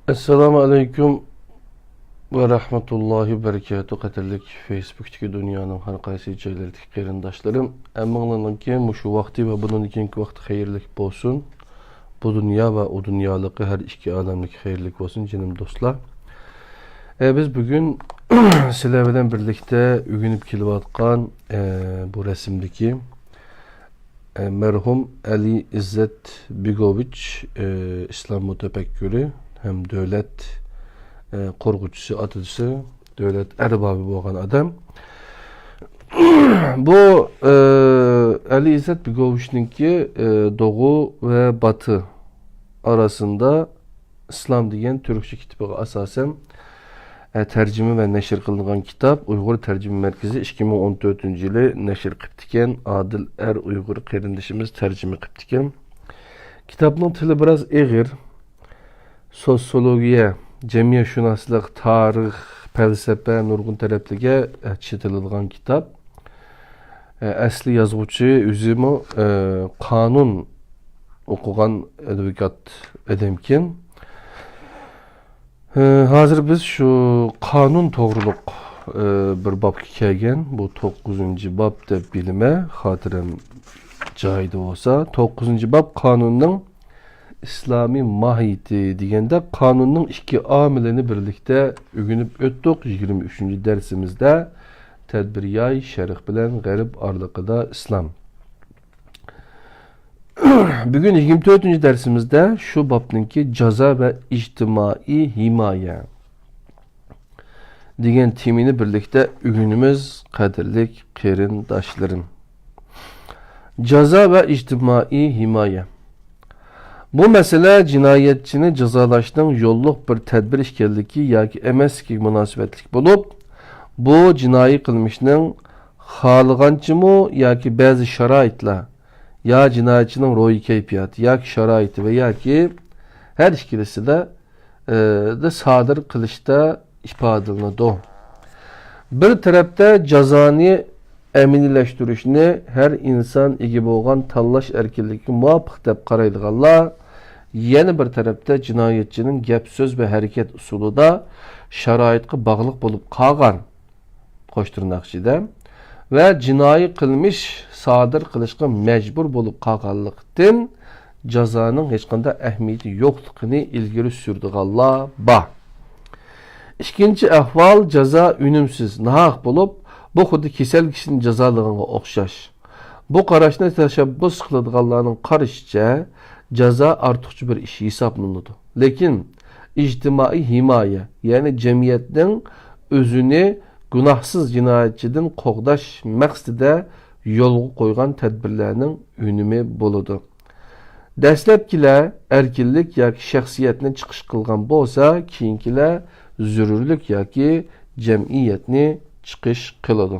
Assalamu alaikum ve rahmetullahi ve berekatuhu. Qadirlik Facebook'taki dünyanın har qaysi joylaridagi qarindoshlarım. Ammanlanki şu vakti ve bunun keyingi vaqt xayrlik bolsun. Bu dünya ve o dünyalıqı her iki alemlik xayrlik olsun canım dostlar. Biz bugün sizler bilen birlikte ügünüp kelyapatqan bu resimdeki merhum Ali İzzet Bigoviç İslam mütefekkiri hem devlet korkucusu, atıcısı, devlet erbabı boğan adam. Bu Ali İzzet Bigoviç'ninki Doğu ve Batı arasında İslam degan Türkçe kitabı asasen tercüme ve neşir kılınan kitap Uygur Tercüme Merkezi 2014 yılı neşir qiptiken Adil Er Uygur kardeşimiz tercüme qiptiken. Kitabın tili biraz eğir. Sosyologiya, cemiyetşünaslık, tarih, felsefe, nurgun taraflige çetililgan kitap. Asli yazgıcı üzümü kanun okugan advokat edemken. Hazır biz şu kanun toğruluk bir bab kelgen. Bu 9. bab deb bilime hatırım joyida olsa 9. bab kanunun İslami mahiyeti degende kanunun iki amilini birlikte ügünüp öttük 23. dersimizde tedbiriyay şerh bilen garip arlıqıda İslam. Bugün 24. dersimizde şu babninki caza ve ictimai himaye degen temini birlikte ügünümüz kadirlik qarindoshlarım. Caza ve ictimai himaye. Bu mesele cinayetçini cezalaştığın yolluk bir tedbir işkellik yoki emeski münasebetlik bulup bu cinayi kılmışının halıgançımı yoki bazı şaraitla ya cinayetçinin rohi keyfiyatı yoki şaraiti ve yoki her ikilisi de sadır kılışta ifadelendi. Bir tarafta cezani eminileştirişini her insan gibi olan tallaş erkinlikki muvaffaq deb qaraydiganlar, yeni bir tarafta cinayetçinin gap söz ve hareket usulü da şaraitga bağlıq bolup qalgan qo'shtirnoqchida ve cinayi qilmish sodir qilishga mecbur bolup qalganlikdan jazoning hech qanday ahamiyati yo'qligini ilgari surdiganlar bor. İkinci ahval jazo unumsiz, nahaq bolup bu xuddi kesel kişinin cezalığına okşaş. Bu qarashni tashabbus qiladiganlarning qarashicha jazo ortiqcha bir ish hisoblanadi. Lekin ijtimoiy himoya, ya'ni jamiyatning o'zini gunohsiz jinoyatchidan qo'g'dash maqsadida yo'lga qo'ygan tadbirlarning unumi bo'ladi. Dastlabkilar erkinlik yoki shaxsiyatni chiqish qilgan bo'lsa, keyingilar zururlik yoki jamiyatni çıkış kılıdı.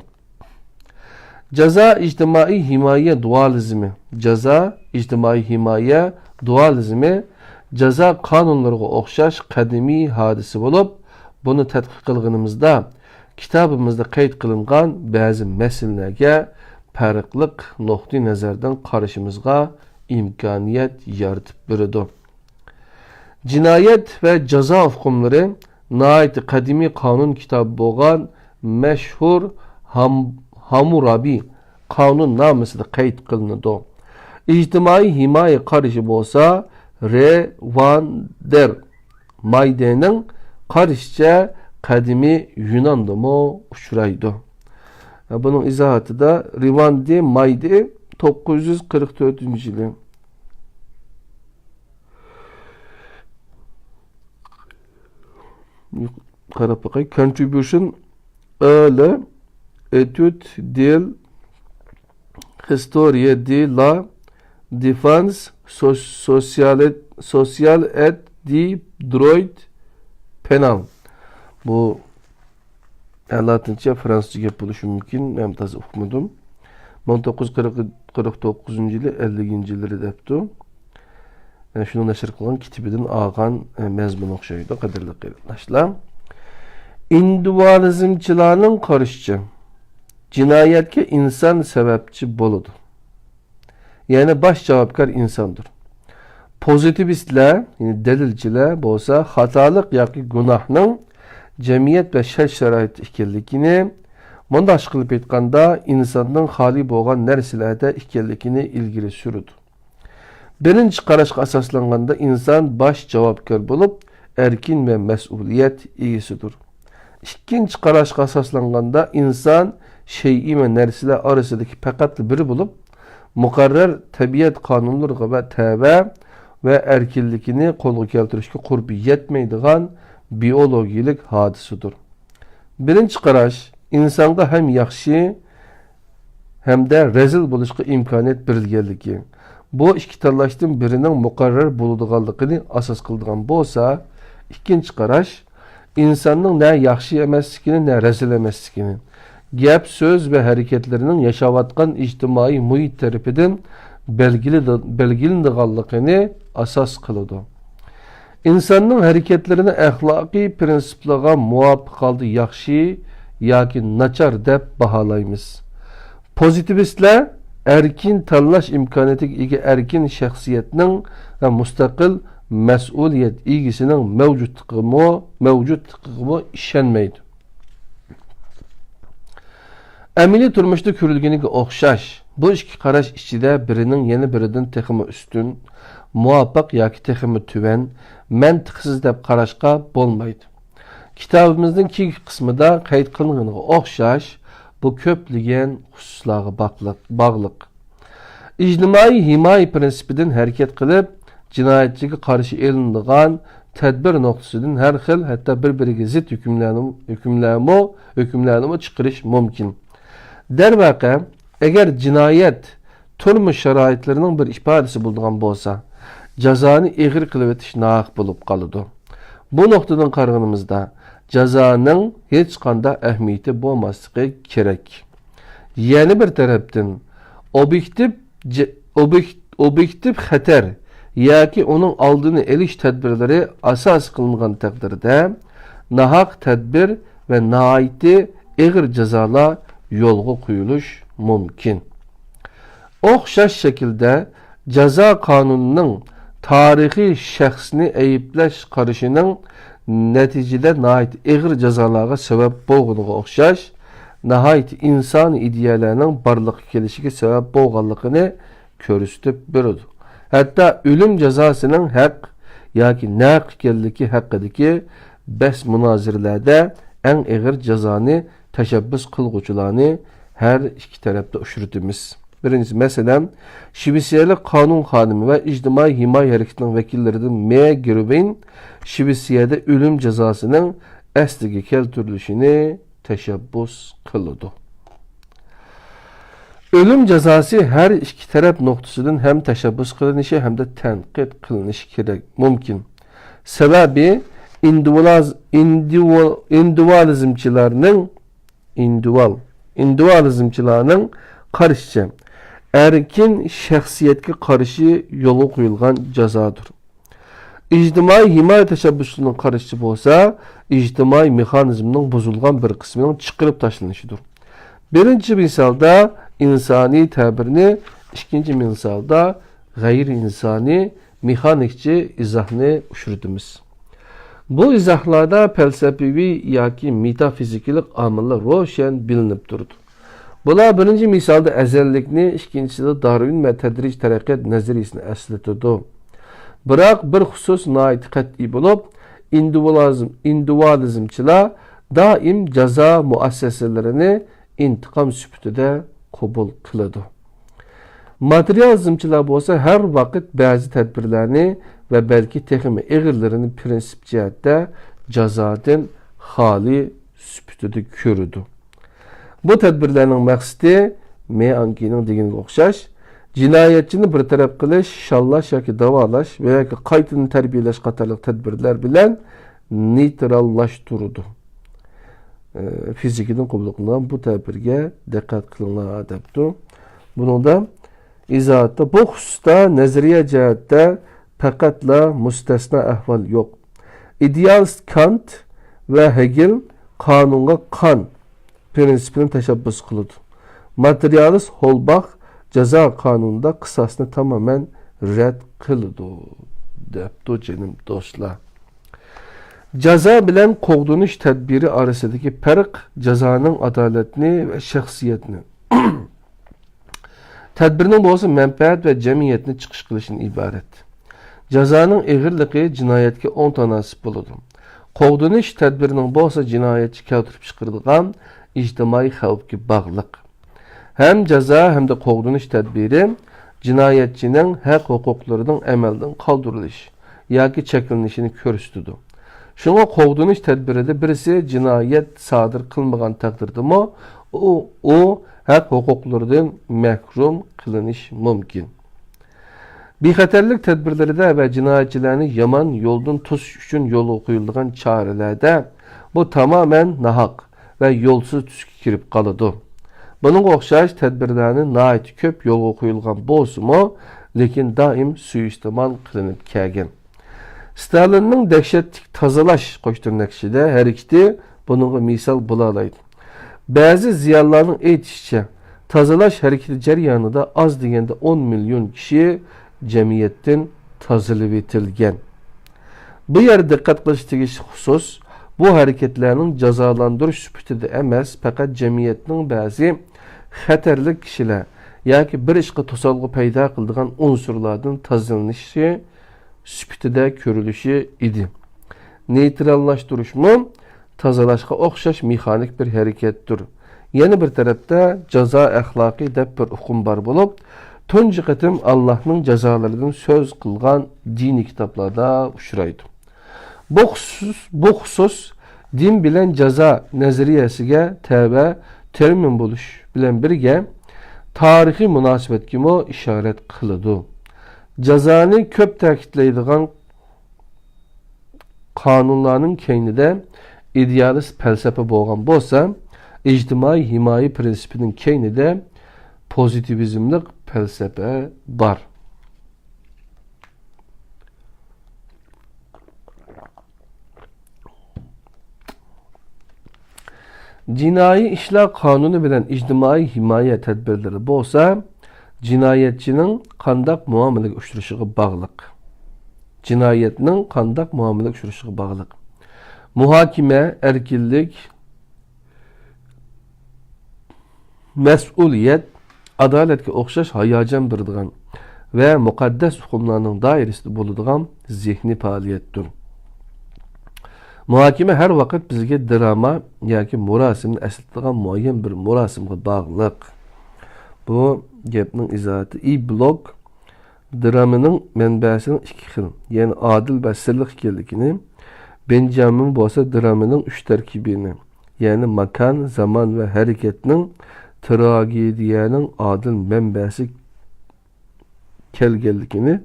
Ceza ictimai himaye dualizmi. Ceza ictimai himaye dualizmi ceza kanunlarına okşaş kadimi hadisi bulup bunu tədqiq qılğınımızda kitabımızda qayd qilingan bazı məsələlərə farqlıq nöqteyi nəzərdən qarışımızga imkaniyet yaratıp berdi. Cinayet ve ceza hükümleri nəhayət kadimi kanun kitabı bolğan meşhur Hammurabi kanun namısında qayd qılındı. İctimai himaye qarışı bolsa Revander Mayde'nin qarışça kadimi Yunan'da mı uçuraydı. Bunun izahatı da Rivandi Mayde 944. yılı. Qarab bakay. Contribution öyle étude de l'histoire de la défense sociale et du droit penal. Bu Latince, Fransızca yapılışı mümkün. Ben tazı okumadım. 1949 yılı 50. yılları depti. Yani şunu neşir kılan kitabının ağan mezmun okşaydı. Kadirli qarindoshlar. İndividualizmçilarning qarashicha cinayetga inson sababchi bo'ladi. Yani baş javobgar insondir. Pozitivistler, yani delilciler bo'lsa xatolik yoki gunohning jamiyat va shart-sharoit ekanligini, bundoq qilib aytganda insonning xoli bo'lgan narsalarda ekanligini ilgari surdi. Birinchi qarashga asoslanganda inson bosh javobgar bo'lib, erkin ve mas'uliyet egasidir. İkinci qarashga asoslanganda inson shay'i ve narsalar orasidagi faqat biri bo'lib, muqarrar tabiat qonunlariga va tava ve erkinlikini qo'lga keltirishga qurbi yetmaydigan biologik hodisadir. Birinchi qarash insonga ham yaxshi hamda rezil bo'lishga imkoniyat berilganligi. Bu ikki tanlashdan birining muqarrar bo'ladiganligini asos qiladigan bo'lsa, ikkinchi qarash insonning ne yaxshi emasligini, ne rezil emasligini, gap, so'z ve harakatlarining yashayotgan ijtimoiy muhit tarafidan belgilanganligini asos qiladi. İnsanның hareketlerini axloqiy prinsiplarga muvofiq holda yaxshi yoki nachar deb baholaymiz. Pozitivistlar erkin tanlash imkoniyatiga ega erkin shaxsiyatning va mustaqil mas'uliyat egasining mavjudligiga ishonmaydi. Amaliy turmushda ko'rilganiga o'xshash bu ikki qarash ichida birining yana biridan texmi ustun, muvaffaq yoki texmi tuvan, mantiqsiz deb qarashga bo'lmaydi. Kitobimizning keyingi qismida qayd qilinganiga o'xshash bu ko'plagan xususlarga bog'liq. İctimai himoya prinsipidan harakat qilib, jinoyatchiga qarshi elinadigan tadbir nuqtasidan har xil, hatto bir-biriga zid hukmlarni chiqarish mumkin. Darvaqa, agar jinoyat turmush sharoitlarining bir ifodasi bo'lgan bo'lsa, jazoni ig'ir qilib o'tish nohaq bo'lib qoladi. Bu nuqtadan qaraganimizda jazoning hech qanday ahamiyati bo'lmasligi kerak. Yana bir tarafdan obyektiv xatar yoki uning oldini olish tadbirlari asos qilingan taqdirda nohaq tadbir ve nihoyatda ig'ir jazolar yo'lga qo'yilish mumkin. O'xshash shaklda jazo qonunining tarixiy shaxsni ayiblash qarashining natijada nihoyat ig'ir jazolarga sabab bo'lganiga o'xshash nihoyat inson ideyalarning barliqqa kelishiga sabab bo'lganligini ko'rsatib beradi. Hatto o'lim jazosining haq yoki naq ekanligi haqidagi bahs munoziralarda eng ig'ir jazoni tashabbus qilguvchilarni her iki tarafda uchratamiz. Birincisi, mesela Şivisiyelik kanun xanimi ve ictimai himoya hareketinin vekillerinden M. Gerubin Şivisiye'de ölüm cezasının asliga keltirilishini tashabbus qiladi. Ölüm cezası her iki taraf noktasından hem tashabbus qilinishi hem de tanqid qilinishi kerak mumkin. Sebebi individualizmchilarning qarashicha erkin shaxsiyatga qarshi yo'lga qo'yilgan jazodir. İctimai himoya tashabbusining qarashicha bo'lsa, ijtimoiy mexanizmning buzilgan bir qismining chiqarib tashlanishidir. Birinchi misolda insoniy ta'birni, ikkinchi misolda g'ayri insoniy mexanikchi izohni uchratamiz. Bu izohlarda falsafiy yoki metafiziklik omillar ro'shan bilinib turdi. Bular birinchi misolda azallikni, ikkinchisida Darwin va tadrij taraqqiyot nazariyasini eslatadi. Biroq bir xusus nihoyat qat'iy bo'lib, individualizmchilar doim jazo muassasalarini intiqom sifatida qabul qiladi. Materializmchilar bo'lsa har vaqt ba'zi tadbirlarni ve belki texmi ig'irlarini prinsip jihatda jazodan xoli sifatida ko'radi. Bu tadbirlarning maqsadi Meankining deganiga o'xshash jinoyatchini bir taraf qilish, shallash yoki davolash va yoki qaytadan tarbiyalash qatorli tadbirlar bilan neytrallashtiradi. Fizikidan qabul qilingan bu tadbirga diqqat qilinglar debdi. Buningda izohatda bu xususda nazariya jihatda faqatla mustasno ahvol yo'q. Idealist Kant ve Hegel qonunga qon prinsipini tashabbus qiladi. Materialist Holbach jazo qonunida qisosni tamamen red kılıdı deptu canım dostlar. Ceza bilen kovdunuş tedbiri arasındaki fark cezanın adaletini ve şahsiyetini. Tedbirinin boğazı menfaat ve cemiyetini çıkış kılışın ibaret. Cezanın eğirliği cinayetki 10 tanasip buludu. Kovdunuş tedbirinin boğazı cinayetçi keltirip çıkırdıgan ictimai xavfki bağlılık. Hem ceza hem de kovdunuş tedbiri cinayetçinin hak hukuklarının emelden kaldırılış yoki çekilişini körüstüdü. Şuna kovdunuş tedbiride birisi cinayet sadır kılmagan takdirdimi o hak hukuklardan mahrum kılınış mümkün. Bexatarlik tedbirlerinde ve cinayetçilerini yaman yoldan tutuş için yolu koyulduğun çarelerde bu tamamen nahak ve yolsuz tüskü kirip kalıdı. Bunun okşayış tedbirlerinin nait köp yolu koyulgan bozumu lekin daim suistimal kılınıp kelgen. Stalin'nin dehşetlik tazalaş koşturmakçıda her ikisi bunun misal bulalaydı. Bazı ziyarların etişçe tazalaş hareketi ceryanında az degende 10 milyon kişi cemiyetten tazılıp etilgen. Bu yer dikkat kılıştığışı husus bu hareketlerinin cezalandırış süpütüde emas fakat cemiyetinin bazı xatarlı kişiler yoki bir işqi tosalgı payda kıldığan unsurlardan tazılınışı süpütüde körülüşü idi. Neytrallaştırış mı? Tazalaşqa okşaş mexanik bir harekettir. Yeni bir tarafta ceza ahlaki dep bir hukum bar bulup, tuncu qıtım Allah'ın cezalarından söz kılgan dini kitaplarda uçuraydı. Bu husus din bilen ceza nazariyesiga tabi termin buluş bilen birge tarihi münasebet kimi o işaret kılıdı. Cezanı köp ta'kidlaydigan kanunlarının keynide idealist felsefe bolgan bolsa, ictimai himaye prinsipinin keynide pozitivizmlik felsefe bar. Cinayi işler kanunu bilen ictimai himaye tedbirleri bolsa, cinayetçinin kandak muamelik uçuruşuğu bağlılık. Cinayetinin kandak muamelik uçuruşuğu bağlılık. Muhakime, erkillik, mesuliyet, adaletki okşaş hayacan birdiğen ve mukaddes hukumlarının dairesinde buluduğun zihni faaliyettir. Muhakime her vakit bizge drama yoki murasimni eslatadigan muayyen bir murasimga bağlılık. Bu gapning izohati blok dramının manbasinin ikki xil, yani adil ve sirliq ekanligini, Benjamin bo'lsa dramının 3 tarkibini, yani makan, zaman ve hareketning tragediyaning adil manbasi kelganligini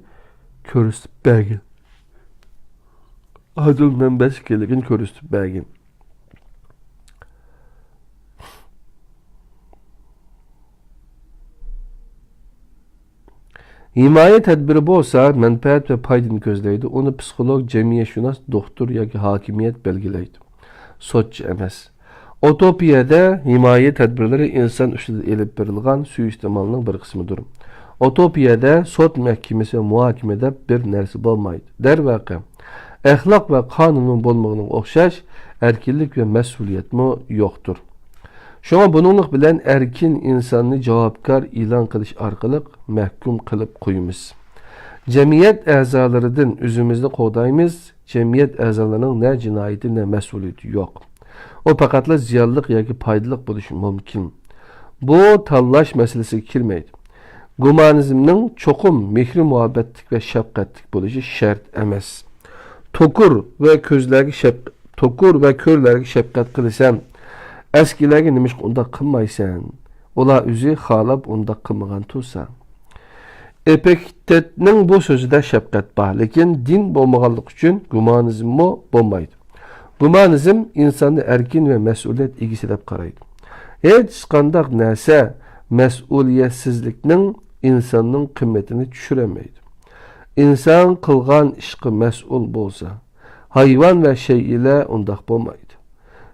ko'rsatib bergan. Adil manbasi kelganligini ko'rsatib bergan. Himaye tedbiri bolsa menfaat ve paydını gözleydi. Onu psikolog, cemiyetshunos, doktor yoki hakimiyet belgileydi. Sotçu emas. Utopiyada himaye tedbirleri insan ustida elib berilgan suiiste'molning bir qismidir. Utopiyada sot mahkamasi ve muhokimada bir narsa bo'lmaydi. Darvaqa, axloq ve qonunning bo'lmagining o'xshash erkinlik ve mas'uliyatmi yo'qdir. Şuna bununluk bilen erkin insanını cevapkar ilan kılış arkalık mahkum kılıp koyumuz. Cemiyet azalarıdın üzümüzde kodayımız, cemiyet azalarının ne cinayeti ne mesuliyeti yok. O pakatla ziyarlılık ya ki paydılık buluşu mümkün. Bu tallaş meselesi kirmeydi. Gumanizminin çokum mihri muhabbetlik ve şefkatlik buluşu şart emez. Tokur ve körlerge şefkat kılısam, eskilerge nimiş onda kılmaysan, ola üzü xalab onda kılmagan tursa. Epiktetning bu sözüde şefkat var, lekin din bolmaganlık üçün gumanizm bolmaydı. Gumanizm insanı erkin ve mesuliyet ilgisilep qaraydı. Hiç qandaq narsa mesuliyetsizlikning insanın kıymetini düşüremeydi. İnsan kılgan işqi mesul bolsa, hayvan ve şey ile ondaq bolmaydı.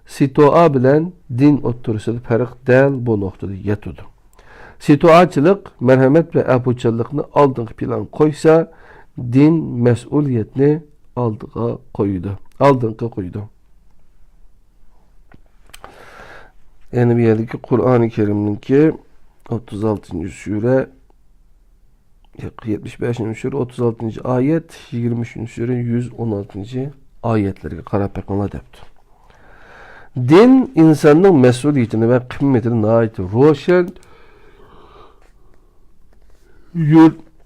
Sitoa bilen din oturusida farq dal bu noktada yetudu. Situatçılık, merhamet ve əpuçıllıqni aldıq plan koysa, din məsuliyyətini aldığa koydu. Yani bir yerdeki Kur'an-ı Kerim'inki 36. sure 75. sure 36. ayet 23. sure 116. ayetlerine qarab baxanlar debdi. Din insanın məsuliyyətini və qimmetini nəhayət roşan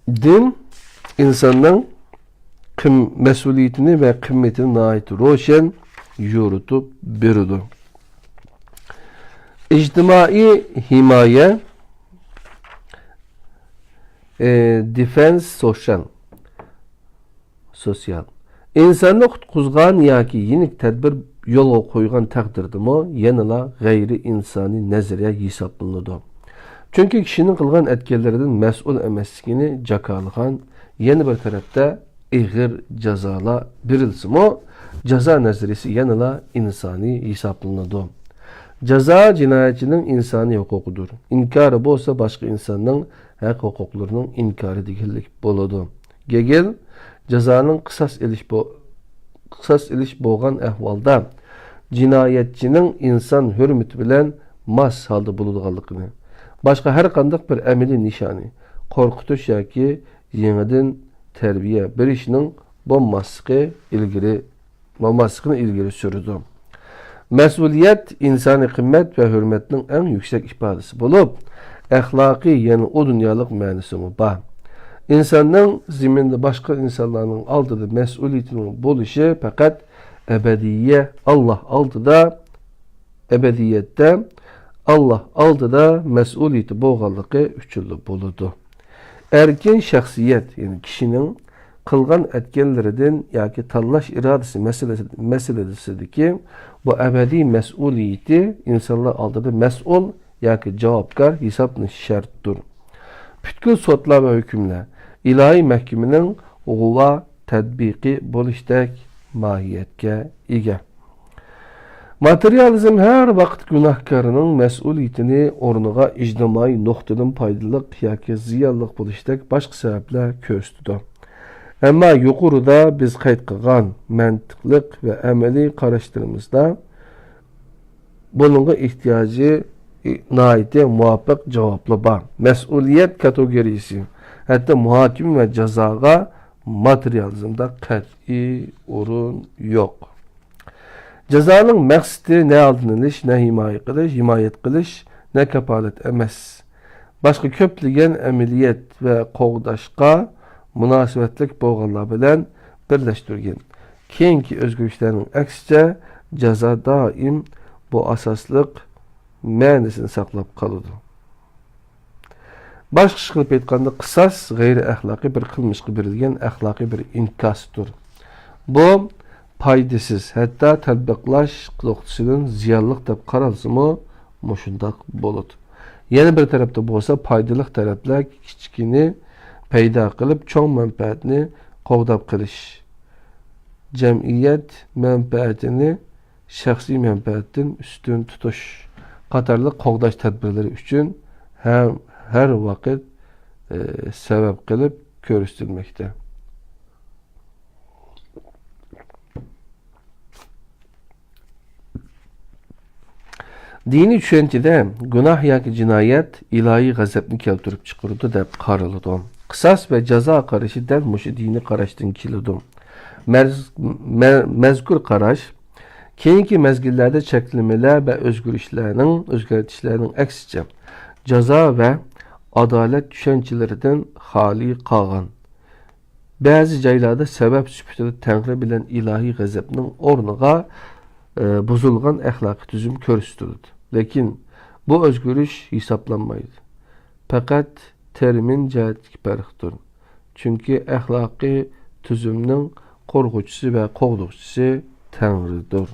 din insanın məsuliyyətini və qimmetini nəhayət roşan yorutup beridi. İctimai himaye defense sosyal. İnsanı qutquzgan yoki yenik tədbir yo'lga qo'ygan taqdirdimi yanıla g'ayri insoniy nazariya hisoblanadi. Chunki kishining qilgan etkenlerinden mas'ul emasligini jakalagan, yana bir tarafda ig'ir jazolar berilsimi, jazo nazariyasi yanıla insoniy hisoblanadi. Jazo jinoyatchining insoniy huquqidir. İnkarı bo'lsa boshqa insonning haq huquqlarining inkori deganlik bo'ladi. Gegel jazoning qisas ilish bo'lgan ahvolda jinoyatchining inson hurmati bilan mas holda bo'ladiganligini, boshqa har qanday bir amaliy nishoni, qo'rqitish yoki yangidan tarbiya berishning bo'lmasligini ilgari surdi. Məsuliyyət insani qimmet ve hürmetinin en yüksek ifadesi bulup, əxlaqi yani o dünyalıq mənisi var. İnsanın zimində başqa insanların aldığı məsuliyyətinin buluşu fəqət ebediyyətdə Allah aldıda məsuliyyəti boğallığı üçüllü buludu. Erkin şəxsiyyət yani kişinin qılğan etkenlerden yoki tanlash iradesi meselesidir ki, bu ebedi məsuliyyəti insanlar aldığı məsul yoki javobgar hesablanışı şartdır. Bütkül sotlar ve hükümler ilahi məhkəmənin uğuva tədbiqi bo'lishdak mahiyetke ega. Materializm her vaqt günahkarının məsuliyyətini ornuğa ictimai noktadan paydalıq yoki ziyonliq bo'lishdak başqa sebepler ko'rsatdi. Ama yuqorida biz qayd qilgan mantiqliq ve amaliy qarashlarımızda bununla ihtiyacı naite muvaffaq javoblar bor. Mas'uliyat kategorisi hatta muhakim ve jazoga materializmda qat'iy o'rin yo'q. Jazoning maqsadi ne oldini olish, ne himoyat qilish, ne kapolat emas. Başqa ko'plagan amaliyat ve qo'g'dashga münasebetlik bo'lganlar bilan birlashtirgan. Keyingi o'zgarishlarning aksicha jazo doim bu asosliq ma'nosini saqlab qoladi. Başqa qilib aytganda qisas g'ayri axloqiy bir qilmishga berilgan axloqiy bir inkosdir. Bu foydasiz, hatto tatbiqlash nuqtasidan ziyonliq deb qaralsa-mu, mushundaq bo'ladi. Yana bir tarafda bo'lsa foydali taraflar kichkini paydo qilib cho'ng manfaatni qo'g'dab qilish, jamiyat manfaatini shaxsiy manfaatdan ustun tutish qatorli qo'g'dash tadbirlari uchun her vaqt sabab qilib ko'rsatilmoqda. Dini tushunchada gunoh yoki jinoyat ilohiy g'azabni keltirib chiqaradi deb qaraladi. Qisas ve jazo qarashi dal mushu dini qarashdan keladi. Mazkur qarash keyingi mezgillerde cheklamalar ve o'zgartishlarning aksicha jazo ve adalet düşüncelerinden hali qolgan. Bazı joylarda sabab sifatida Tangri bilan ilahi g'azabning o'rniga buzulgan axloqiy tuzum ko'rsatiladi. Lekin bu o'zgarish hisoblanmaydi. Faqat termin jihatdagi farqdir. Chunki axloqiy tuzumning qo'rg'uvchisi va qo'g'duvchisi Tangridir.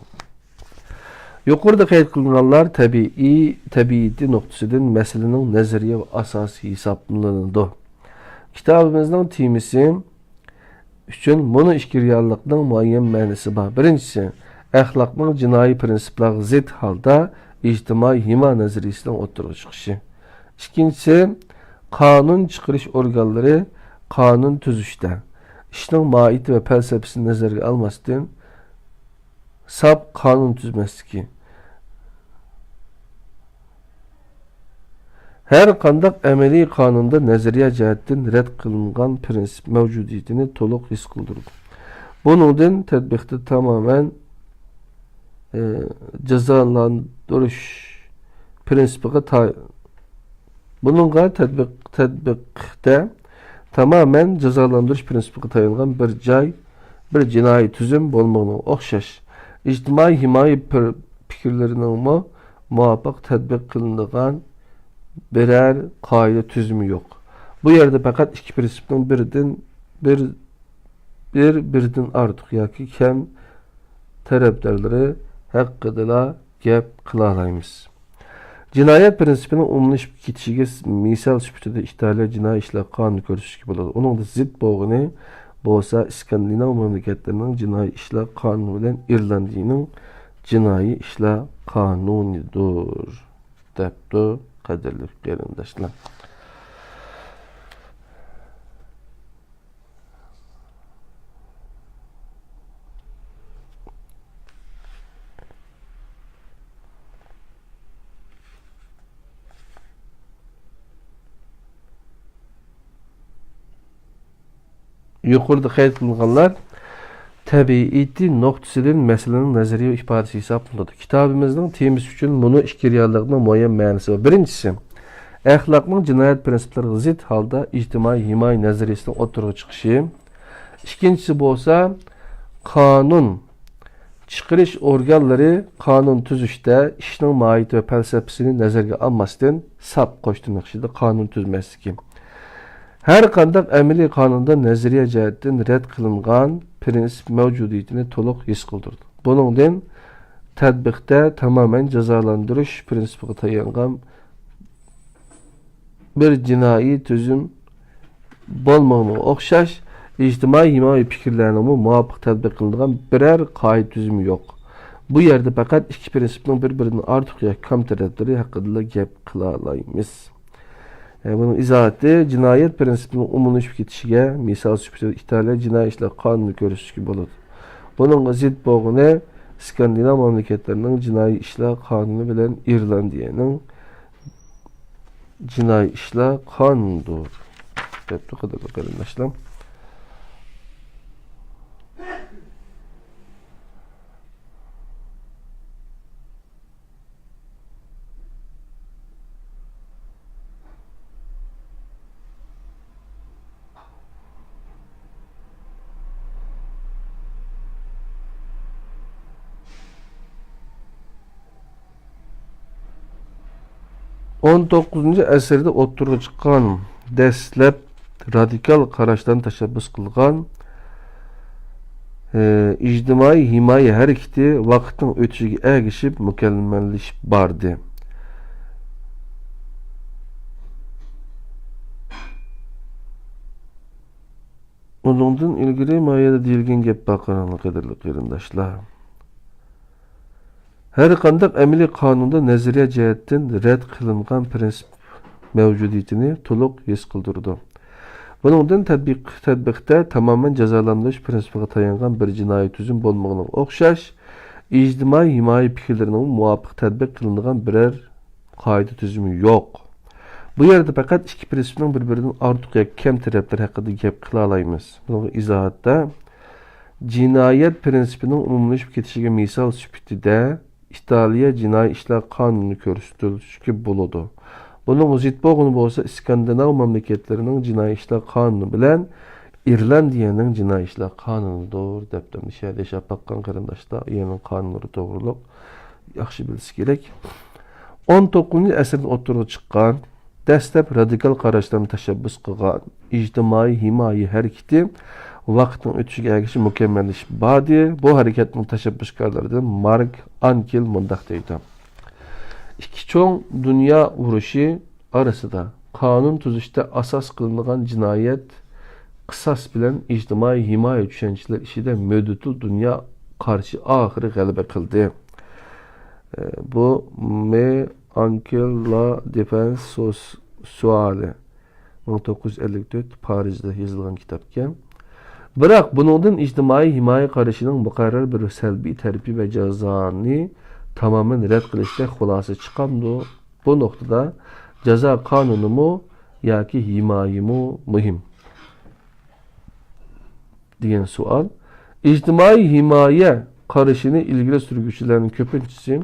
Yuqorida qayd qilinganlar tabiiyati nuqtasidan masalaning nazariya va asosi hisoblanadi. Kitabımızın temisi üçün bunu işgiryanlıqның muayyen mənisi var. Birincisi, əxlaqның cinayi prinsiplarına zid halda ictimai hima nəziriyəsindən oturuq çıxışı. İkincisi, kanun çıkarış organları kanun tüzüşte. İşinin mahiyeti ve felsefesini nazarga almasdan sap kanun tüzmesligi. Her kandak emeli kanunda nazariya cihettin red kılıngan prensip mevcudiyetini toluk his kıldırdı. Bunun tedbikte tamamen cezalandırış prensipine bununla tedbikte tamamen cezalandırış prensipine tayanılan bir cinayi tüzüm bolmağına okşaş. İctimai himaye fikirlerinin muvaffak tedbik kılındıgan birer kaide tüzümü yok. Bu yerde fakat iki prensipten birden artık yaki kem taraftarları hakkıdala gep kılalayımız. Cinayet prensipinin umulmuş kitişige misal süpütüde ihtiyarlar cinayi işler kanunu görüşü gibi olur. Onun da zıt boğunu bolsa İskandinav memleketlerinin cinayi işler kanunu bilen İrlandiya'nın cinayi işler kanunudur. Depto kaderli qarindoshlar. Yukarıda qayd qilinganlar tabiiyeti noktasının meselenin nazariy ifadesi hisoblanadi. Kitabımızın temisi üçün bunu iki reallıqның muayyan ma'nosi var. Birincisi, ahlakның cinayet prinsiplariga zid halda ijtimoiy himoya nazariyasining o'tirg'i chiqishi. İkincisi bo'lsa, qonun chiqarish organlari qonun tuzishda ishning mohiyati va falsafasini nazarga olmasdan sap qo'shtirnoqchida qonun tuzmasligi. Her qandaq amaliy qonunda nazariya jihatdan rad qilingan prinsip mevcudiyetini to'liq his qildirdi. Buningdan tadbiqda tamamen cezalandırış prinsipiga tayangan bir jinoiy tüzüm bolmağına o'xshash ijtimoiy himoya fikirlerinin muvofiq tadbiq qilinadigan birer qoida tüzümü yok. Bu yerde fakat iki prinsipning bir-biridan ortiq yoki kam taraflari haqida gap qila olamiz. Bunun izohati cinayet prensipinin umumlaşıp ketişige misal süpütü İtalya cinayi işler kanunu görüşü gibi olur. Bunun zid boğunu İskandinav memleketlerinin cinayi işler kanunu bilen İrlandiya'nın cinayi işler kanunudur. Bu kadar arkadaşlar. 19. əsrdə o'ttirg'i chiqqan dastlab radikal qarashdan tashabbus qilgan ijtimoiy himoya harakati vaqtning o'tishiga ergishib mukammallashib bordi. Ondan ilgili mayada deyilgan gap baqaranlı qadrli qarindoshlar. Her qandaq amaliy qonunda nazariya jihatdan rad qilingan prinsip mavjudiyatini to'liq his qildirdi. Buningdan tadbiqda tamamen jazolandirish prinsipiga tayangan bir jinoiy tuzum bo'lmog'iga o'xshash ijtimoiy himoya fikrlarining muvofiq tadbiq qilinadigan biror qoida tuzumi yo'q. Bu yerde fakat iki prinsipning bir-biridan ortiq yoki kam taraflar haqida gap qila olamiz. Bunga izohatda jinoyat prinsipining umumlashib ketishiga misol sifatida İtalya Cinayi İşler Kanunu ko'rsatilishi bo'ladi. Bunun zid bo'lgani bo'lsa İskandinav mamlakatlarının Cinayi İşler Kanunu bilan İrlandiyaning Cinayi İşler Kanunudur deb ishada yashab baqqan qarindoshlar, yana qonunlari to'g'riliq yaxshi bilish kerak. 19-asrda o'tirib chiqqan dastlab radikal qarashdan tashabbus qilgan ijtimoiy himoya harakati vaqtning o'tishiga ergishib mukammallashib bordi. Bu harakatning tashabbuskorlaridan Mark Ankel mundaq deydi. İki cho'ng dunyo urushi orasida qonun tuzishda asos qilingan jinoyat qisos bilan ijtimoiy himoya tushunchalar ishida mo'dutul dunyo qarshi oxiri g'alaba qildi. Bu Me Ankel la Defense suali 1954 Parijda yozilgan kitap ekan. Biroq buningdan ijtimoiy himoya qarashining muqarrar bir salbiy tarbi va jazoni tamoman rad qilishga xulosa chiqamdi. Bu nuqtada jazo qonunimi yoki himoyami muhim degan savol. İctimai himoya qarashini ilgari surguvchilarning ko'pinchisi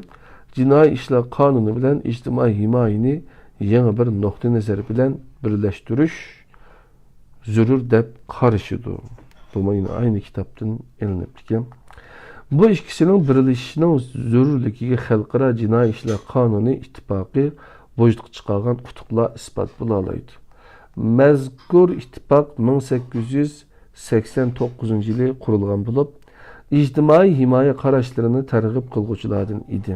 jinoiy ishlar qonuni bilan ijtimoiy himoyani yangi bir nuqtai nazar bilan birlashtirish zarur deb qarashidi. Bu aynı kitaptan elinibdikan. Bu ikkisining birlashishining zarurligiga xalqaro jinoiy ishlar qonuni ittifoqi vujudga chiqargan qutuqlar isbot bo'la oladi. Mazkur ittifoq 1889-yili qurilgan bo'lib, ijtimoiy himoya qarashlarini targ'ib qilguvchilardan edi.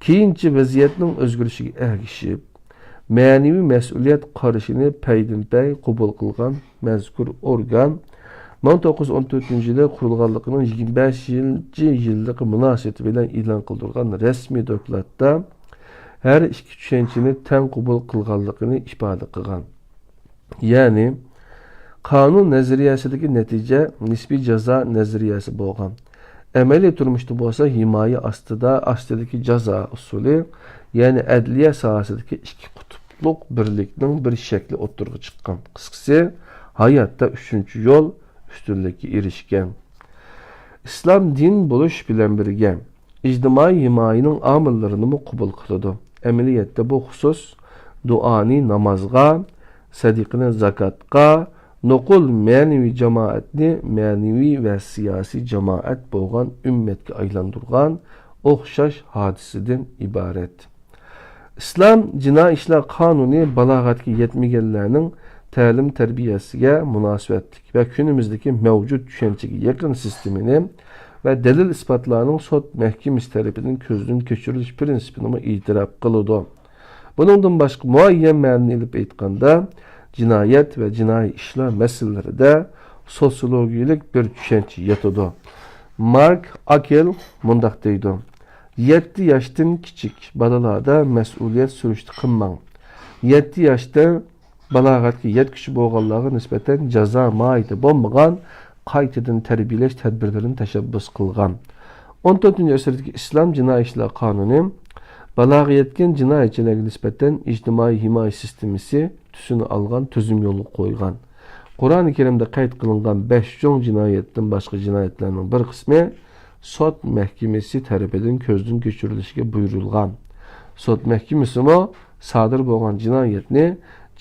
Keyinchi vaziyatning o'zgarishiga ergishib, ma'naviy mas'uliyat qarashini paydin-pay qabul qilgan mazkur organ 1914-yili qurilganligining 25-yillik munosabati bilan e'lon qilingan rasmiy dokladda her iki tushunchani teng qabul qilganligini ifoda qilgan. Ya'ni qonun nazariyasidagi natija nisbiy jazo nazariyasi bo'lgan. Amaliy turmushda bo'lsa himoya ostidagi jazo usuli, ya'ni adliya sohasidagi ikki qutblik birlikning bir shakli o'ttirg'i chiqqan. Qisqasi, hayotda uchinchi yo'l ustunlikka erishgan. Islom din bo'lish bilan birga ijtimoiy himoyaning omillarini qabul qiladi. Amaliyotda bu xusus duoni namozga, sadiqani zakatga, nuqul ma'naviy jamoatni ma'naviy va siyosiy jamoat bo'lgan ummatga aylantirgan o'xshash hodisadan iborat. Islom jinoiy ishlar qonuni balog'atga yetmaganlarning ta'lim tarbiyasiga munosabatlik va kunimizdagi mavjud tushunchaga yaqin sistemini va dalil isbotlarning sud mahkamasi tarafidan ko'zdan kechirilish prinsipini e'tirof qiladi. Buningdan boshqa muayyan ma'noni ilib aytganda jinoyat va jinoiy ishlar masalalarida sotsiologik bir tushuncha yetadi. Mark Akel mundaq deydi: 7 yoshdan kichik bolalarda mas'uliyat surishni qilmang. 7 yoshda balog'atga yetkishi bo'lganlarga nisbatan jazo moyiti bo'lmagan qaytadan tarbiyalash tadbirlarini tashabbus qilgan. 14-asrdagi islom jinoiy ishlar qonuni balog'atga yetgan jinoyatchilarga nisbatan ijtimoiy himoya sistemasi tusini olgan tuzum yo'lga qo'ygan. Qur'oni Karimda qayd qilingan 5 cho'ng jinoyatdan boshqa jinoyatlarning bir qismi sud mahkamasi tarafidan ko'zdan kechirilishiga buyurilgan. Sud mahkamasi sodir bo'lgan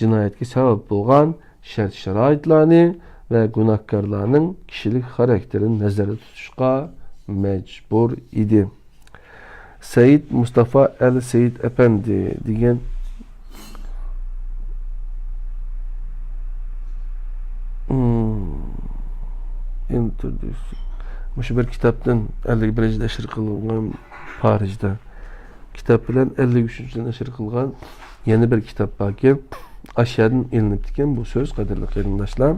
jinoyatga sabab bo'lgan shart-sharoitlarni va gunohkorlarning kishilik xarakterini nazarda tutishga majbur edi. Said Mustafa al-Said Efendi degan Mush bir kitapdan 51 nashr qilingan Parijda. Kitap bilan 53 nashr qilgan yana bir kitap borki, aşağıdan elinibdikan bu söz qadrli qarindoshlar.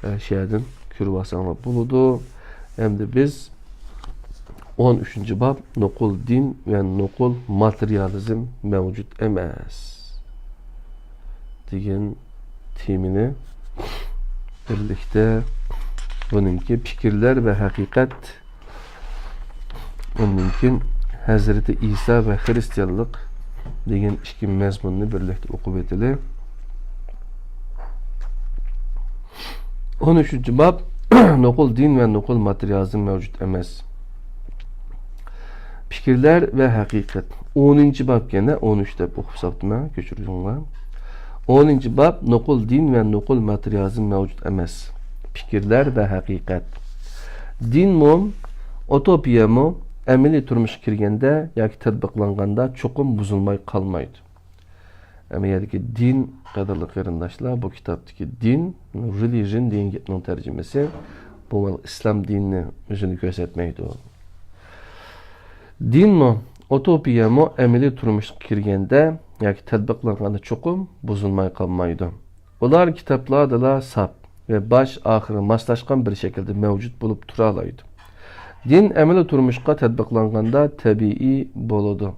Aşağıdan ko'rib olsanglar bo'ladi. Endi biz 13-bab nuqul din va nuqul materializm mavjud emas degan temini birlikte bununki fikirler ve hakikat, bununki Hazreti İsa ve Hristiyanlık degan ikki mazmunni birlikte o'qib etili. 13-bab nuqul din ve nuqul materializm mevcut emas. Fikirler ve hakikat. 10-bab gene 13 deb o'qib saptım ha, ko'chiringlar. 10-bab nuqul din ve nuqul materializm mevcut emas. Fikirler ve hakikat. Din mu, utopiya mu, amaliy turmushga kirganda yoki tatbiqlanganda cho'qim buzilmay qolmaydi. Amaliyotdagi din, qadrli qarindoshlar, bu kitobdagi din, religion degan gapning tarjimasi, bu islom dinini o'zini ko'rsatmaydi. Din mu, utopiya mu, amaliy turmushga kirganda yoki tatbiqlanganda cho'qim buzilmay qolmaydi. Ular kitoblarda sap ve baş ahiri maslashgan bir şekilde mevcut bulup turalaydı. Din amaliy turmushga tatbiqlanganda tabiiy bo'ladi.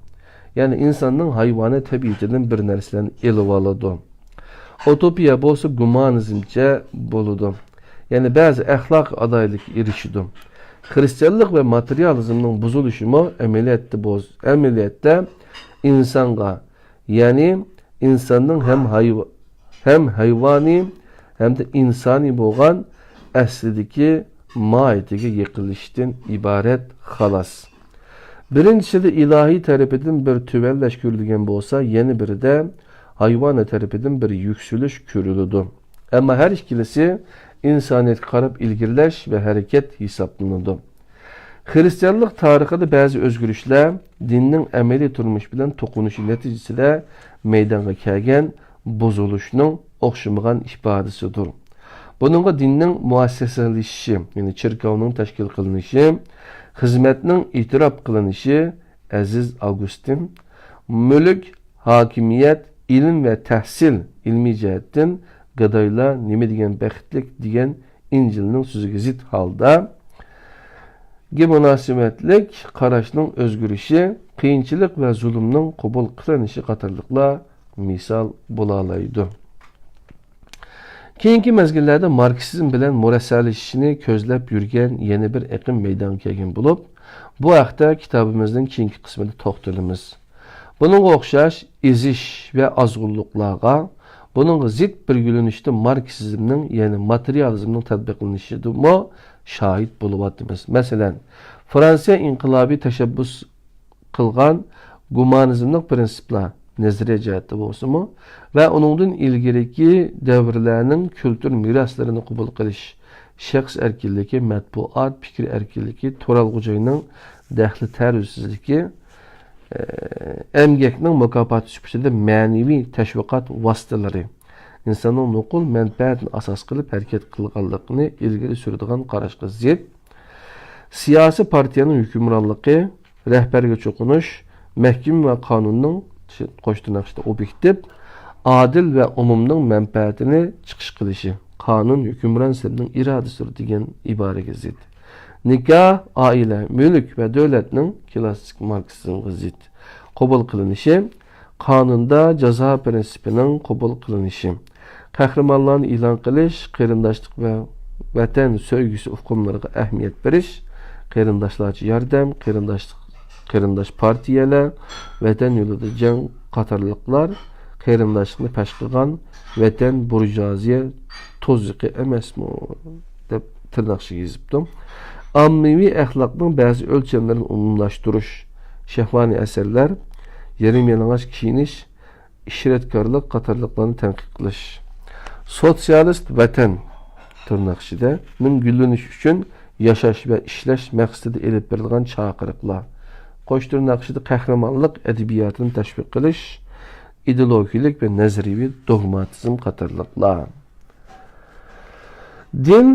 Yani insanın hayvanı tabiatinden bir narsalarni elib oladi. Utopiya bo'lsa gumanizmcha bo'ladi. Yani bazı ahlak adaylık erişidi. Hristiyanlık ve materyalizmning buzilishimi ameliyatda insonga, yani insanın hem hayvani hem de insani bo'lgan aslidagi mohiyatiga yiqilishdan ibaret xalos. Birinchisi ilahi tarafından bir tüvellaş görülgen bo'lsa, yeni biri de hayvani tarafından bir yükseliş görülüdü. Ama her ikilisi insaniyet qarab ilgirlash ve hareket hesaplanıdı. Hristiyanlık tarixida bazı özgürlükler dinning ameliy turmush bilan to'qinishi natijasida meydanga kelgan buzilishning o'xshamagan ifodasidir. Bununla dinning muassasalashishi, yani çirkavning tashkil qilinishi, xizmatning e'tirof qilinishi, Aziz Augustin, mulk, hakimiyet, ilim ve tahsil ilmi jihatdan Gadayla nime degan baxtlik degan İncil'nin sözüge zid halda münasebetlik qarashning özgürlüğü, qiyinchilik ve zulümning qabul qilinishi qatorliqlar misal bo'la oladi. Keyingi mezgillerde Marksizm bilan murassallashishni ko'zlab yurgan yana bir aqim meydonga kelgan bo'lib, bu haqda kitobimizning keyingi qismida to'xtalamiz. Bununla o'xshash ezish ve azg'unliklarga, bununla zid bir yönelişte Marksizmning, yani materyalizmning tatbiqlanishida şahit buluvatımız. Mesela Fransiya inqilobi tashabbus qilgan gumanizmning prinsiplar nazariya jihati bo'lsinmi va uningdan ilgiriki davrlarning kültür miraslarini qabul qilish, shaxs erkinligi, matbuot, fikr erkinligi, to'ralg'uchining daxli taruzsizligi, emgekning mukofoti sifatida ma'naviy tashviqot vositalari insonning nuqul manfaatini asos qilib harakat qilganligini ilgari suradigan qarashga zid, siyosiy partiyaning hukmronligi, rahbarga cho'qinish, mahkama va qonunning qo'shtirnoqda obyektiv, adil ve umumning manfaatini chiqish qilishi, qonun hukmron sirning irodasidir degan iboraga zid. Nikah, aile, mülk ve devletning klassik Marksizmga zid qabul qilinishi, qonunda jazo prinsipining qabul qilinishi, qahramonlarni e'lon qilish, qarindoshlik ve vatan sevgisi hukmlariga ahamiyat berish, qarindoshlarga yordam, qarindosh partiyalar, vatan yo'lida jang qatorliqlar, qarindoshlikni pesh qilgan vatan burjuaziya to'ziqi emasmi deb tirnoqchiga yozibdim. Ammaviy axloqning ba'zi o'lchamlarini umumlashtirish, shahvoniy asarlar, yarim yalang'och kiyinish, ishratkorlik qatorliqlarni tanqid qilish, sotsialist vatan tirnoqchida gullanish uchun yashash ve ishlash maqsadida elib berilgan chaqiriqlar, qo'shtirnoqchida qahramonlik adabiyotini tashviq qilish, ideologik ve nazariy dogmatizm qatorliqlar. Din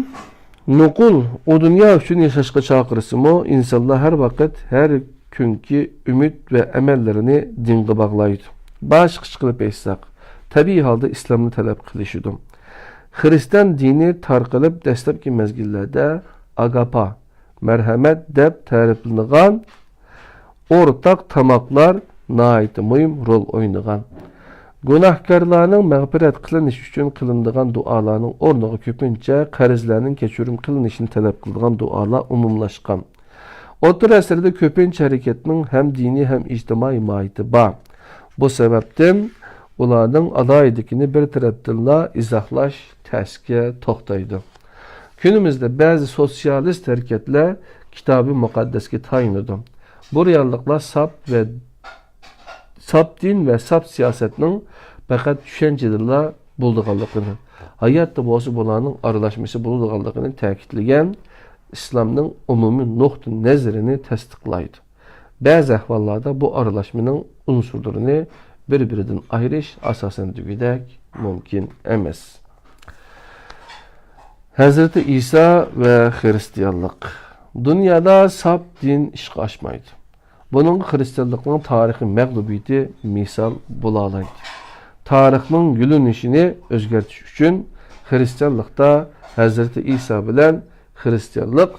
nuqul o dünya üçün yaşashga chaqirsa-mu, insonlar har vaqt, har kunki umid ve emellerini dinga bog'laydi. Başqa qilib aytsak, tabiiy holda islomni talab qilishidir. Hristiyan dini tarqalib dastlabki mezgillarda agapa, merhamet deb ta'riflangan o'rtaq tamoqlar nihoyat muhim rol o'ynagan. Günahkarlarning mag'firat qilinishi uchun qilinadigan duolarning o'rniga ko'pincha qarzlarning kechirim qilinishini talab qiladigan duolar umumlashgan. O'rta asrda ko'pincha harakatning hem diniy hem ijtimoiy mohiyati bor. Bu sababdan ularning adoyidligini bir tarafdan izohlash tasga to'xtaydi. Günümüzde bazı sosyalist hareketler kitabı muqaddasga tayinladi. Bu realliklar sap din ve sap siyasetinin faqat düşüncelerle bulduğanlıqını, hayatta bo'lsa bularning aralashması bulduğanlıqını ta'kidlagan İslamның umumi nuqta nazarini tasdiqlaydi. Bazı ahvallarda bu aralashmaning unsurlarini bir-biridan ayirish asosan degudek mumkin emas. Hazreti İsa ve Hristiyanlık. Dünyada sap din işqa açmaydı. Bunun Hristiyanlıqның tarihi məğlubiyeti misal bulalaydı. Tarixning gülünüşünü özgertiş üçün Hristiyanlıqda Hazreti İsa bilen Hristiyanlık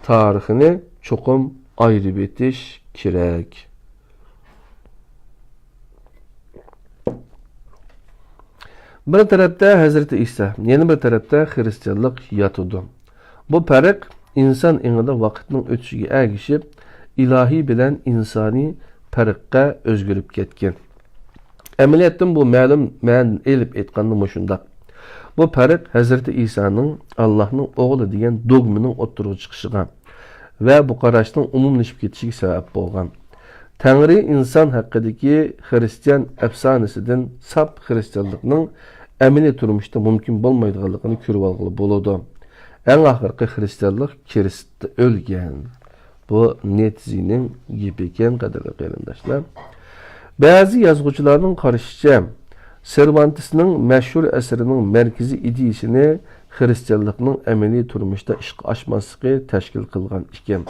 tarixini çoxum ayrı betiş kirek. Bir tarafda Hazreti İsa, yeni bir tarafda Hristiyanlık yatıdı. Bu fark insan eňide vakitning ötüşige ägişip, ilahi bilen insani farkka özgürüp ketken. Emeliyetten bu ma'lum men elip etkanlı moşunda. Bu fark Hazreti İsa'nın Allah'ın oğlu diyen dogminin oturuğa çıkışıga ve bu qaraşning umumlaşıp ketişige sebep bolgan. Tanrı insan hakkındaki Hristiyan efsanesinden sap Hristiyanlıkның emeli turmuşda mümkün bolmaydiganlygyny körüp algyly bolady. En ahirki Hristiyanlyk Kirist'te ölgen. Bu Nietzsche'nin gibi eken kadarlı qarindaşlar. Bazı yazgıçılarning qarashıcha Cervantes'ning meşhur eserinin merkezi ideyasini Hristiyanlıkның emeli turmuşda işq aşmaslığı teşkil kılgan iken.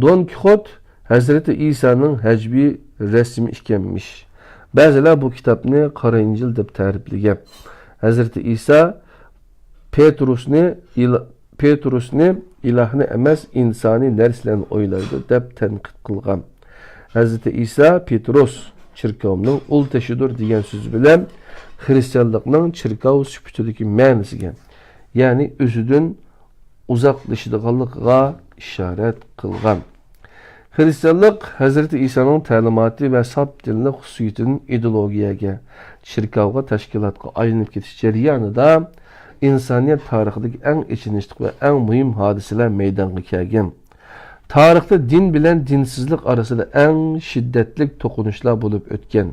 Don Quixote Hazreti İsa'nın həcbi resmi ikenmiş. Bazılar bu kitapni Qara İncil deb ta'riflagan. Hazreti İsa Petrusni ilahni emas insani narsalarni o'ylaydi deb tanqid qilgan. Hazreti İsa Petrus çirkavning ul tashidir degan so'z bilan Hristiyanlıkның çirkav süpütüdeki ma'nisiga, ya'ni o'zidan uzoqlashadiganligiga ishorat qilgan. Hristiyanlık Hazreti İsa'nın ta'limoti ve sap dinlik xususiyatinin ideologiyaga, çirkavga, tashkilotga aylanib ketish jarayonida insaniyet tarixidagi eng ichinishli ve eng muhim hodisalar meydonga kelgan. Tarixda din bilen dinsizlik arasında eng şiddetli tokunuşlar bulup ötken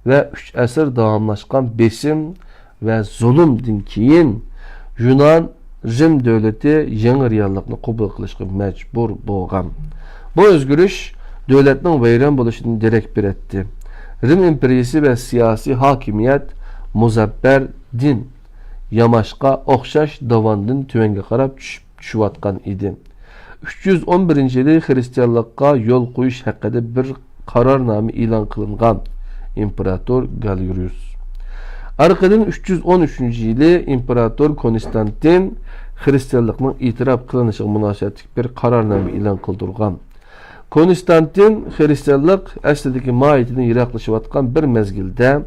ve 3 asır davamlaşkan besim ve zulümden keyin Yunan Rim devleti yeni reallikni qabul qilishga mecbur bo'lgan. Bu özgürlüş devletinin vayron bo'lishini derak beretdi. Rim imperiyasi ve siyasi hakimiyet muzabber din yamaşqa oxşaş davandın tüvenge qarab düşüvatkan idi. 311-yili Hristiyanlıkka yol qo'yish haqida bir qarornoma e'lon qilingan imperator Galerius. Arkadan 313-yili imperator Konstantin Hristiyanlıkның itiraf qilinishiga munosabatli bir qarornoma e'lon qildirgan. Konstantin Hristiyanlık aslidagi mohiyatidan yiroqlashayotgan bir mezgilde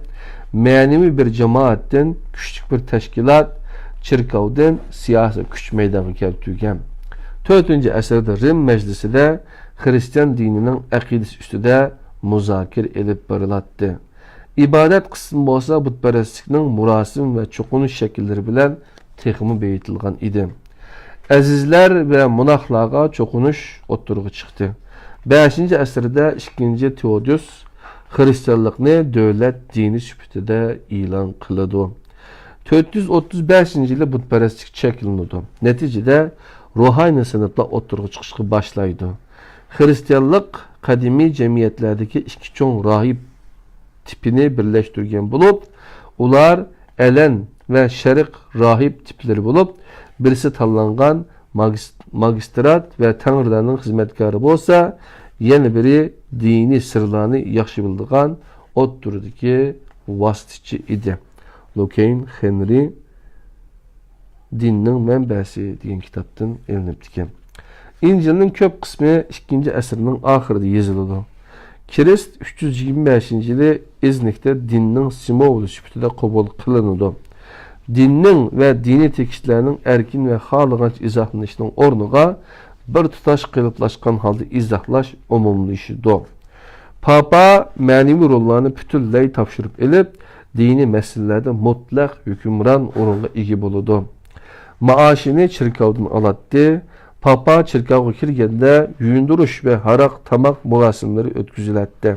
ma'naviy bir jamoatdan küçük bir tashkilot çirkavdan siyasi kuch maydonga keltirgan. 4-asrda Rim meclisida Hristiyan dinining aqidasi ustida muzokir elib borilatdi. İbadet qismi bo'lsa butparastlikning murosim ve cho'qinish shakllari bilan texmi beyitilgan idi. Azizlar ve monahlarga cho'qinish o'ttirg'i chiqdi. 5-asrda 2. Teodosius Hristiyanlıkni devlet dini süpütüde ilan kılıdı. 435-yili butparastlik çekildi. Neticede ruhani sınıfla oturgu çıkışı başlaydı. Hristiyanlık kadimi cemiyetlerdeki iki çoğun rahip tipini birleştirgen bulup, ular elen ve şerik rahip tipleri bulup, birisi tanlangan magistrat ve tanrılarının hizmetkarı bolsa, yeni biri dini sırlarını yaxşı bildiğin o türdeki vasıtıcı idi. Locaine Henry Dinning Menbesi degan kitaptan elinibdikan. İncilning köp qismi 2. asrning oxirida yozildi. Kirist 325-yili İznik'te dinning simvoli sifatida qabul qilindi. Dinning ve dini tekstlerinin erkin ve xalığanç izahlanışının ornuga bir tutaş qılıplaşkan halda izahlaş umumlaşıdı. Papa manevi rollarını bütünley tapşırıp elip dini meselelerde mutlak hükümran orunga egi boludu. Maaşını çirkavdan alattı. Papa çirkavga kirgende yuyunduruş ve harak tamak murasimleri ötküzületti.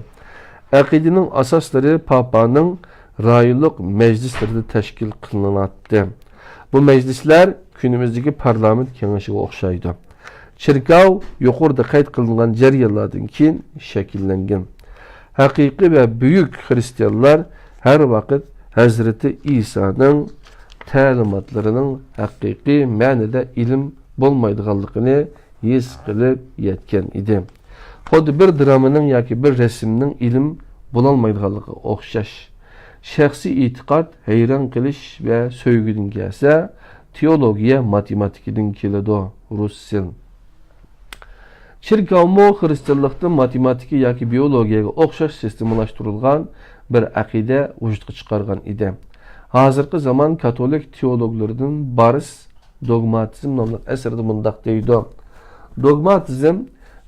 Akidenin asasları Papa'nın rayılık meclisleri teşkil kılınattı. Bu meclisler günümüzdeki parlament kengeşiga okşaydı. Çirkav yuqorida qayd qilingan jarayonlardan keyin shakllangan. Haqiqiy ve büyük Hristiyanlar her vaqt Hazreti İsa'nın ta'limotlarının haqiqiy ma'nida ilm bo'lmaydiganligini his qilib yetgan edi. Xuddi bir dramaning yoki bir rasmning ilm bo'lolmaydiganligi o'xshash. Shaxsiy e'tiqod hayron qilish va so'ygidan kelsa, teologiya matematikidan keladi. Russell. Çirkavmo Hristiyanlıkta matematiki yoki biyologiyaga o'xshash sistemlashtirilgan bir aqida vujudga chiqargan edi. Hazırkı zaman Katolik teologlarının Baris dogmatizm nomli əsərdə mundaq deydi. Dogmatizm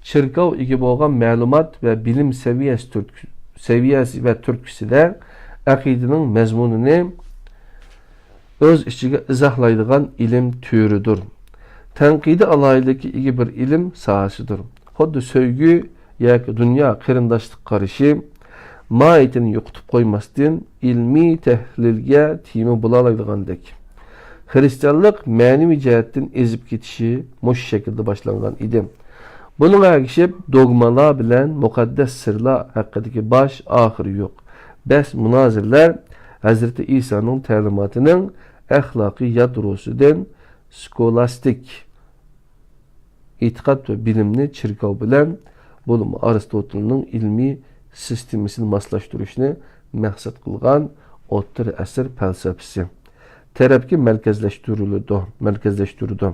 çirkov ega bo'lgan ma'lumot va bilim saviyasi va turtkisida aqidaning mazmunini o'z ichiga izohlaydigan ilm türüdür. Tanqidi alayidlikka ega bir ilm sohasidir. Xuddi sevgi yoki dunyo qarindoshlik qarashi maitini yo'qotib qo'ymasdan ilmiy tahlilga timi bo'la oladiganidek. Hristiyanlık ma'naviy jihatdan ezib ketishi mush shaklda boshlangan edi. Bunun ergişip dogmalar bilen mukaddes sırlar hakkındaki baş ahırı yok. Bəs münazirler Hazreti İsa'nın təlimatının əxlaqi yadrosudan skolastik itiqad ve bilimni çirkav bilen bulumu Aristotel'nin ilmi sistemisini maslaştırışını məqsad qılğan o'ttir əsr fəlsəfisi. Tərəfki mərkəzləşdirildi.